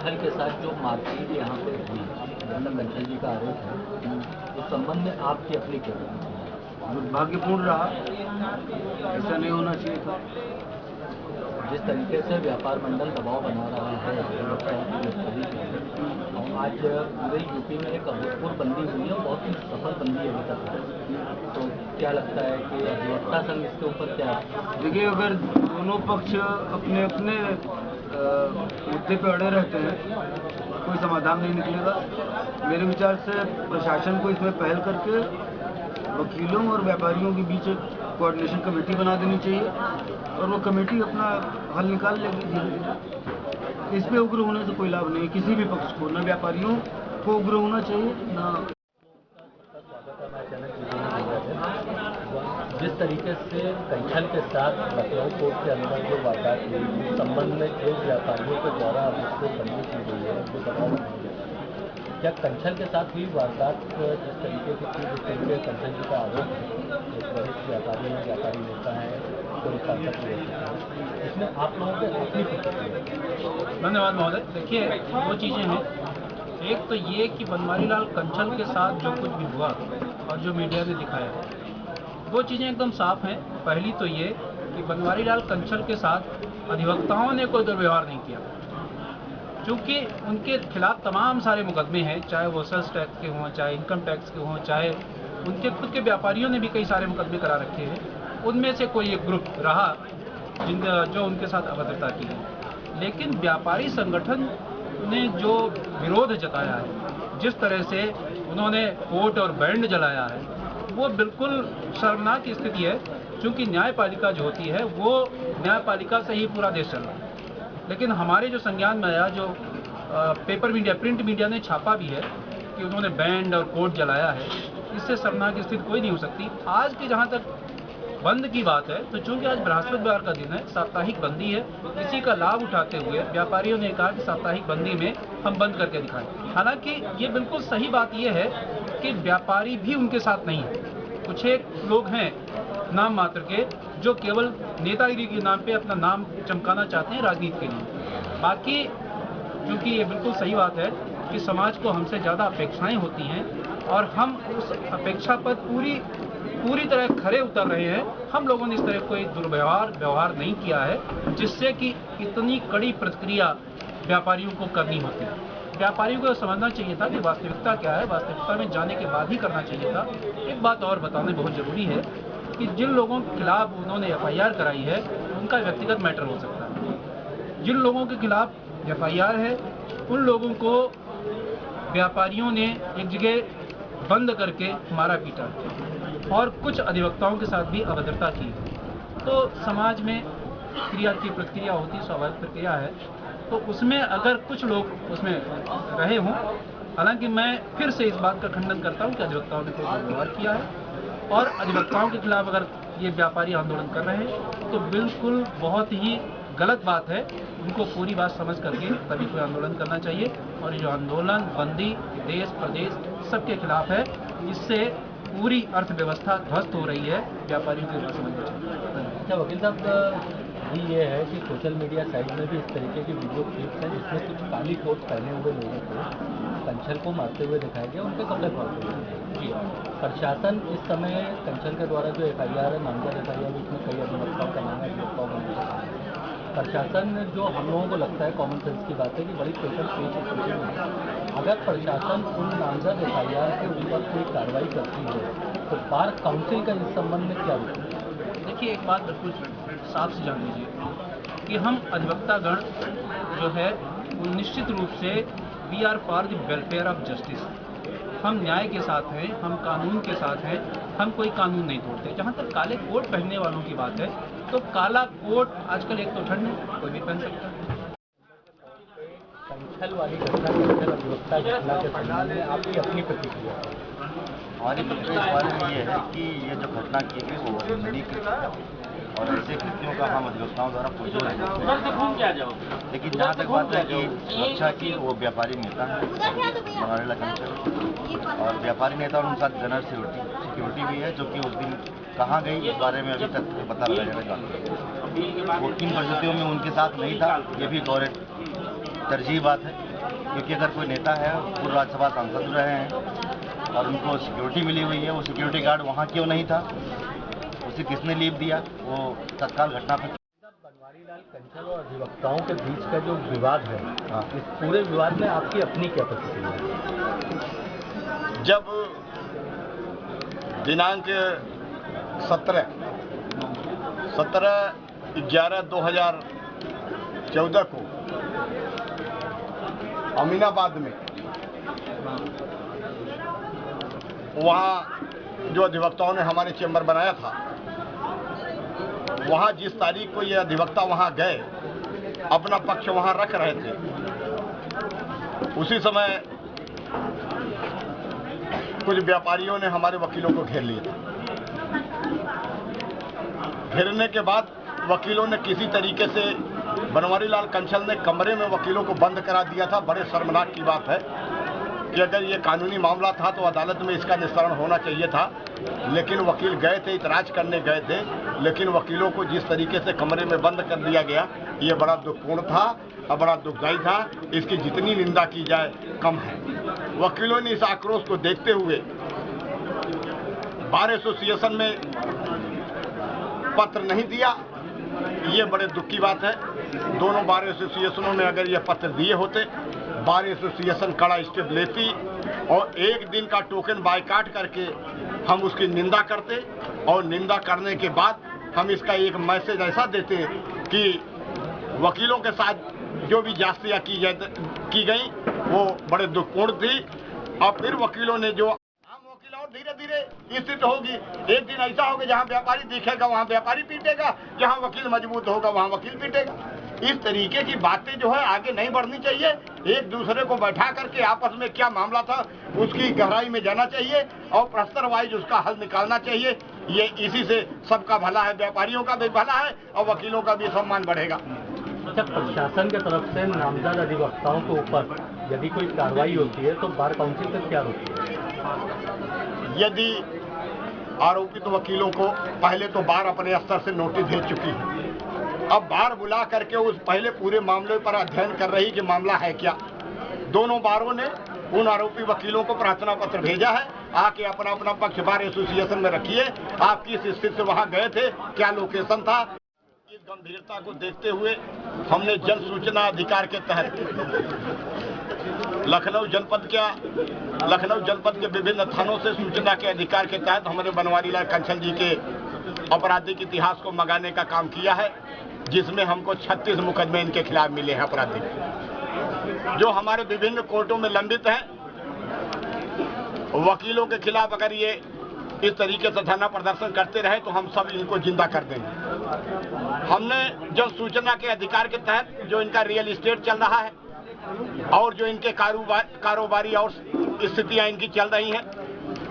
कंछल के साथ जो मारपीट यहाँ पे हुई, मतलब कंछल जी का आरोप है, उस संबंध में आपकी अपनी क्या दुर्भाग्यपूर्ण रहा, ऐसा नहीं होना चाहिए था। जिस तरीके से व्यापार मंडल दबाव बना रहा है और आज पूरे यूपी में एक अभूतपूर्व बंदी हुई है, बहुत ही सफल बंदी है अभी तक, तो क्या लगता है कि अधिवक्ता संघ इसके ऊपर क्या है? देखिए, अगर दोनों पक्ष अपने अपने मुद्दे पे अड़े रहते हैं, कोई समाधान नहीं निकलेगा। मेरे विचार से प्रशासन को इसमें पहल करके वकीलों और व्यापारियों के बीच कोऑर्डिनेशन कमेटी बना देनी चाहिए और वो कमेटी अपना हल निकाल लेगी धीरे धीरे। इसमें उग्र होने से कोई लाभ नहीं है किसी भी पक्ष को, न व्यापारियों को उग्र होना चाहिए न। जिस तरीके से कंछल के साथ लखनऊ कोर्ट के अंदर जो वारदात हुई, उस संबंध में एक व्यापारियों के द्वारा अब इसको बंदी की गई है, जो दबाव बनाया गया, क्या कंछल के साथ हुई वारदात जिस तरीके की थी, जिस तरीके कंछल जी का आरोप है, एक वरिष्ठ व्यापारी में व्यापारी नेता है, कोई सांसद भी हो सकता है, इसमें आप लोगों को अपनी प्रतिक्रिया? धन्यवाद महोदय। देखिए, दो चीज़ें हैं। एक तो ये कि बनवारीलाल कंछल के साथ जो कुछ भी हुआ और जो मीडिया ने दिखाया, दो चीज़ें एकदम साफ हैं। पहली तो ये कि बनवारीलाल कंछल के साथ अधिवक्ताओं ने कोई दुर्व्यवहार नहीं किया, क्योंकि उनके खिलाफ तमाम सारे मुकदमे हैं, चाहे वो सेल्स टैक्स के हों, चाहे इनकम टैक्स के हों, चाहे उनके खुद के व्यापारियों ने भी कई सारे मुकदमे करा रखे हैं। उनमें से कोई एक ग्रुप रहा जो उनके साथ अभद्रता की है। लेकिन व्यापारी संगठन ने जो विरोध जताया है, जिस तरह से उन्होंने कोट और बैंड जलाया है, वो बिल्कुल शर्मनाक स्थिति है। क्योंकि न्यायपालिका जो होती है, वो न्यायपालिका से ही पूरा देश चल रहा है। लेकिन हमारे जो संज्ञान में आया, जो पेपर मीडिया, प्रिंट मीडिया ने छापा भी है कि उन्होंने बैंड और कोट जलाया है, इससे शर्मनाक स्थिति कोई नहीं हो सकती। आज की जहाँ तक बंद की बात है, तो चूंकि आज बृहस्पतिवार का दिन है, साप्ताहिक बंदी है, इसी का लाभ उठाते हुए व्यापारियों ने कहा कि साप्ताहिक बंदी में हम बंद करके दिखाएं। हालांकि ये बिल्कुल सही बात ये है कि व्यापारी भी उनके साथ नहीं है। कुछ एक लोग हैं नाम मात्र के, जो केवल नेतागिरी के नाम पे अपना नाम चमकाना चाहते हैं राजनीति के लिए। बाकी क्योंकि ये बिल्कुल सही बात है कि समाज को हमसे ज़्यादा अपेक्षाएं होती हैं और हम उस अपेक्षा पर पूरी तरह खरे उतर रहे हैं। हम लोगों ने इस तरह कोई व्यवहार नहीं किया है जिससे कि इतनी कड़ी प्रतिक्रिया व्यापारियों को करनी होती है। व्यापारियों को समझना चाहिए था कि वास्तविकता क्या है, वास्तविकता में जाने के बाद ही करना चाहिए था। एक बात और बताना बहुत ज़रूरी है कि जिन लोगों के खिलाफ उन्होंने FIR कराई है, उनका व्यक्तिगत मैटर हो सकता है। जिन लोगों के खिलाफ FIR है, उन लोगों को व्यापारियों ने एक जगह बंद करके मारा पीटा और कुछ अधिवक्ताओं के साथ भी अभद्रता की। तो समाज में क्रिया की प्रतिक्रिया होती, स्वाभाविक प्रक्रिया है। तो उसमें अगर कुछ लोग उसमें रहे हों, हालांकि मैं फिर से इस बात का खंडन करता हूं कि अधिवक्ताओं ने कोई व्यवहार किया है और अधिवक्ताओं के खिलाफ अगर ये व्यापारी आंदोलन कर रहे हैं तो बिल्कुल बहुत ही गलत बात है। उनको पूरी बात समझ करके तभी कोई आंदोलन करना चाहिए। और ये जो आंदोलन बंदी देश प्रदेश सबके खिलाफ है, इससे पूरी अर्थव्यवस्था ध्वस्त हो रही है। व्यापारियों को समझना चाहिए। अच्छा वकील साहब, ये है कि सोशल मीडिया साइट में भी इस तरीके की वीडियो क्लिप्स हैं जिसमें कुछ काली कोट पहने हुए लोगों को कंछल को मारते हुए दिखाया गया, उनके कपड़े फाड़ते हुए। जी, प्रशासन इस समय कंछल के द्वारा जो FIR है, नामजद FIR, उसमें कई अधिवक्ताओं का नाम है, अधिवक्ताओं का प्रशासन जो हम लोगों को लगता है कॉमन सेंस की बात है कि बड़ी टोटल पेश स्थिति में अगर प्रशासन उन नामजद FIR के ऊपर कोई कार्रवाई करती है तो बार काउंसिल का इस संबंध में क्या रुख है? देखिए, एक बात बिल्कुल साफ से जान लीजिए कि हम अधिवक्तागण जो है वो निश्चित रूप से we are for the welfare of justice. हम न्याय के साथ हैं, हम कानून के साथ हैं, हम कोई कानून नहीं तोड़ते। जहाँ तक काले कोट पहनने वालों की बात है, तो काला कोट आजकल एक तो ठंड है, कोई भी पहन सकता है। कंछल वाली घटना, कंछल अधिवक्ता घटना के संबंध में आपकी अपनी प्रतिक्रिया? हमारी प्रतिक्रिया इस बारे में ये है कि ये जो घटना की गई वो निंदनीय है और ऐसे कृत्यों का हम अधिवक्ताओं द्वारा पुरजोर है। लेकिन जहाँ तक बात है कि सुरक्षा की, वो व्यापारी नेता है बनवारीलाल कंछल, और व्यापारी नेता और उनके साथ जनरल सिक्योरिटी भी है, जो कि उस दिन कहाँ गई इस बारे में अभी तक पता लगाया जा रहा है। वो किन परिस्थितियों में उनके साथ नहीं था, ये भी एक और तरजीह बात है। क्योंकि अगर कोई नेता है, पूर्व राज्यसभा सांसद रहे हैं और उनको सिक्योरिटी मिली हुई है, वो सिक्योरिटी गार्ड वहाँ क्यों नहीं था, उसे किसने लीव दिया, वो तत्काल घटना पर। बनवारी लाल कंचल और अधिवक्ताओं के बीच का जो विवाद है, इस पूरे विवाद में आपकी अपनी क्या प्रतिक्रिया है? जब दिनांक 17/11/2014 को अमीनाबाद में वहाँ जो अधिवक्ताओं ने हमारे चेंबर बनाया था, वहाँ जिस तारीख को ये अधिवक्ता वहाँ गए, अपना पक्ष वहाँ रख रहे थे, उसी समय कुछ व्यापारियों ने हमारे वकीलों को घेर लिया था। घेरने के बाद वकीलों ने किसी तरीके से बनवारी लाल कंचल ने कमरे में वकीलों को बंद करा दिया था। बड़े शर्मनाक की बात है कि अगर ये कानूनी मामला था तो अदालत में इसका निस्तारण होना चाहिए था, लेकिन वकील गए थे, इतराज करने गए थे, लेकिन वकीलों को जिस तरीके से कमरे में बंद कर दिया गया, ये बड़ा दुखपूर्ण था और बड़ा दुखदायी था। इसकी जितनी निंदा की जाए कम है। वकीलों ने इस आक्रोश को देखते हुए बार एसोसिएशन में पत्र नहीं दिया। ये बड़े दुख की बात है। दोनों बार एसोसिएशनों में अगर ये पत्र दिए होते, बार एसोसिएशन कड़ा स्टेप लेती और एक दिन का टोकन बायकाट करके हम उसकी निंदा करते, और निंदा करने के बाद हम इसका एक मैसेज ऐसा देते कि वकीलों के साथ जो भी जास्तियाँ की गई वो बड़े दुखपूर्ण थी। और फिर वकीलों ने जो आम वकील और धीरे धीरे स्थिति होगी, एक दिन ऐसा होगा जहां व्यापारी दिखेगा वहां व्यापारी पीटेगा, जहां वकील मजबूत होगा वहां वकील पीटेगा। इस तरीके की बातें जो है आगे नहीं बढ़नी चाहिए। एक दूसरे को बैठा करके आपस में क्या मामला था उसकी गहराई में जाना चाहिए और प्रस्तर वाइज उसका हल निकालना चाहिए। ये इसी से सबका भला है, व्यापारियों का भी भला है और वकीलों का भी सम्मान बढ़ेगा। अच्छा, प्रशासन की तरफ से नामजद अधिवक्ताओं के ऊपर यदि कोई कार्रवाई होती है तो बार काउंसिल तक क्या होती है? यदि आरोपित वकीलों को पहले तो बार अपने स्तर से नोटिस भेज चुकी है, अब बार बुला करके उस पहले पूरे मामले पर अध्ययन कर रही कि मामला है क्या। दोनों बारों ने उन आरोपी वकीलों को प्रार्थना पत्र भेजा है, आके अपना अपना पक्ष बार एसोसिएशन में रखिए। आप किस स्थिति से वहां गए थे, क्या लोकेशन था। इस गंभीरता को देखते हुए हमने जन सूचना अधिकार के तहत लखनऊ जनपद के विभिन्न थानों से सूचना के अधिकार के तहत हमारे बनवारी लाल कंचल जी के आपराधिक इतिहास को मंगाने का काम किया है, जिसमें हमको 36 मुकदमे इनके खिलाफ मिले हैं आपराधिक, जो हमारे विभिन्न कोर्टों में लंबित हैं। वकीलों के खिलाफ अगर ये इस तरीके से धरना प्रदर्शन करते रहे तो हम सब इनको जिंदा कर देंगे। हमने जन सूचना के अधिकार के तहत जो इनका रियल एस्टेट चल रहा है और जो इनके कारोबारी और स्थितियां इनकी चल रही हैं,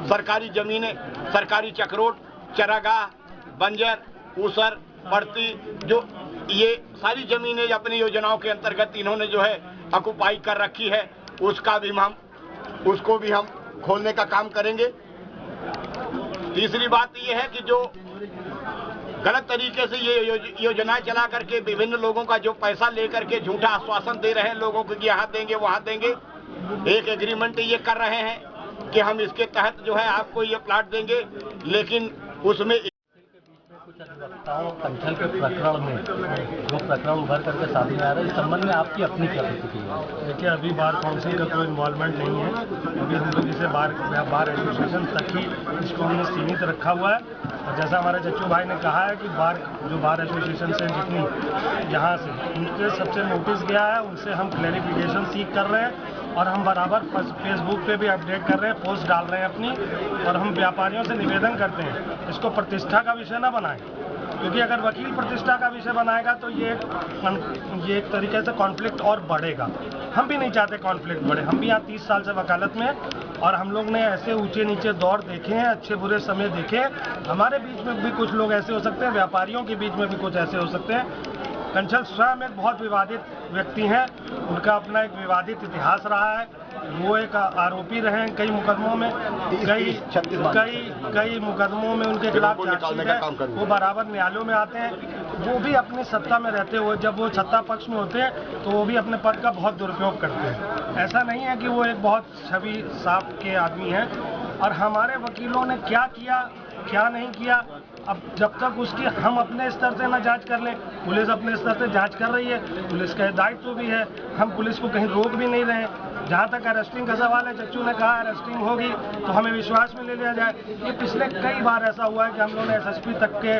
सरकारी जमीनें, सरकारी चक्रोट, चरागाह, बंजर, ऊसर, पड़ती, जो ये सारी जमीनें अपनी योजनाओं के अंतर्गत इन्होंने जो है ऑक्युपाई कर रखी है, उसको भी हम खोलने का काम करेंगे। तीसरी बात यह है कि जो गलत तरीके से ये योजनाएं चला करके विभिन्न लोगों का जो पैसा लेकर के झूठा आश्वासन दे रहे हैं लोगों को कि यहाँ देंगे वहाँ देंगे, एक एग्रीमेंट ये कर रहे हैं कि हम इसके तहत जो है आपको ये प्लाट देंगे, लेकिन उसमें कुछ अधिवक्ताओं कंचल के प्रकरण में जो प्रकरण उभर करके सामने आ रहा है, इस संबंध में आपकी अपनी क्या प्रतिक्रिया है? देखिए, अभी बार काउंसिल का कोई इन्वॉल्वमेंट नहीं है। अभी हम लोग इसे बार एसोसिएशन तक ही इसको हमने सीमित रखा हुआ है। और जैसा हमारे चच्चू भाई ने कहा है कि बार एसोसिएशन से जितनी यहाँ से उनके सबसे नोटिस गया है, उनसे हम क्लैरिफिकेशन सीख कर रहे हैं और हम बराबर फेसबुक पे भी अपडेट कर रहे हैं, पोस्ट डाल रहे हैं अपनी। और हम व्यापारियों से निवेदन करते हैं इसको प्रतिष्ठा का विषय न बनाएं, क्योंकि अगर वकील प्रतिष्ठा का विषय बनाएगा तो ये एक तरीके से कॉन्फ्लिक्ट और बढ़ेगा। हम भी नहीं चाहते कॉन्फ्लिक्ट बढ़े। हम भी यहाँ 30 साल से वकालत में और हम लोग ने ऐसे ऊंचे नीचे दौर देखे हैं, अच्छे बुरे समय देखे। हमारे बीच में भी कुछ लोग ऐसे हो सकते हैं, व्यापारियों के बीच में भी कुछ ऐसे हो सकते हैं। कंचल स्वयं एक बहुत विवादित व्यक्ति हैं, उनका अपना एक विवादित इतिहास रहा है। वो एक आरोपी रहे हैं कई मुकदमों में, कई मुकदमों में उनके खिलाफ चार्जशीट है, वो बराबर न्यायालयों में आते हैं। वो भी अपनी सत्ता में रहते हुए, जब वो सत्ता पक्ष में होते हैं तो वो भी अपने पद का बहुत दुरुपयोग करते हैं। ऐसा नहीं है कि वो एक बहुत छवि साफ के आदमी हैं। और हमारे वकीलों ने क्या किया क्या नहीं किया, अब जब तक उसकी हम अपने स्तर से ना जांच कर लें, पुलिस अपने स्तर से जांच कर रही है, पुलिस का दायित्व भी है, हम पुलिस को कहीं रोक भी नहीं रहे हैं। जहाँ तक अरेस्टिंग का सवाल है, चच्चू ने कहा अरेस्टिंग होगी तो हमें विश्वास में ले लिया जाए। ये पिछले कई बार ऐसा हुआ है कि हम लोगों ने एसएसपी तक के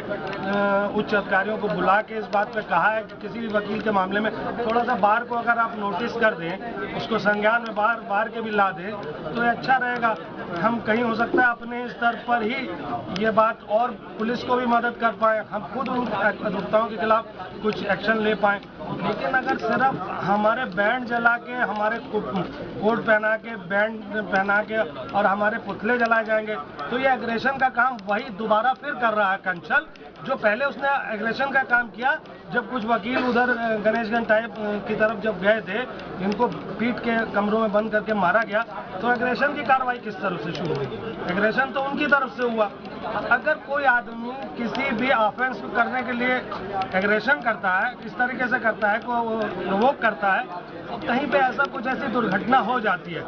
उच्च अधिकारियों को बुला के इस बात पे कहा है कि किसी भी वकील के मामले में थोड़ा सा बार को अगर आप नोटिस कर दें, उसको संज्ञान में बार के भी ला दें तो ये अच्छा रहेगा। हम कहीं हो सकता है अपने स्तर पर ही ये बात और पुलिस को भी मदद कर पाए, हम खुद उन अभियुक्ताओं के खिलाफ कुछ एक्शन ले पाए। लेकिन अगर सिर्फ हमारे बैंड जला के, हमारे कोट पहना के, बैंड पहना के और हमारे पुतले जलाए जाएंगे तो ये एग्रेशन का काम वही दोबारा फिर कर रहा है कंचल, जो पहले उसने एग्रेशन का काम किया जब कुछ वकील उधर गणेशगंज टाइप की तरफ जब गए थे, इनको पीट के कमरों में बंद करके मारा गया, तो एग्रेशन की कार्रवाई किस तरफ से शुरू हुई? एग्रेशन तो उनकी तरफ से हुआ। अगर कोई आदमी किसी भी ऑफेंस करने के लिए एग्रेशन करता है, इस तरीके से करता है, को प्रोवोक करता है, तो कहीं पे ऐसा कुछ ऐसी दुर्घटना हो जाती है।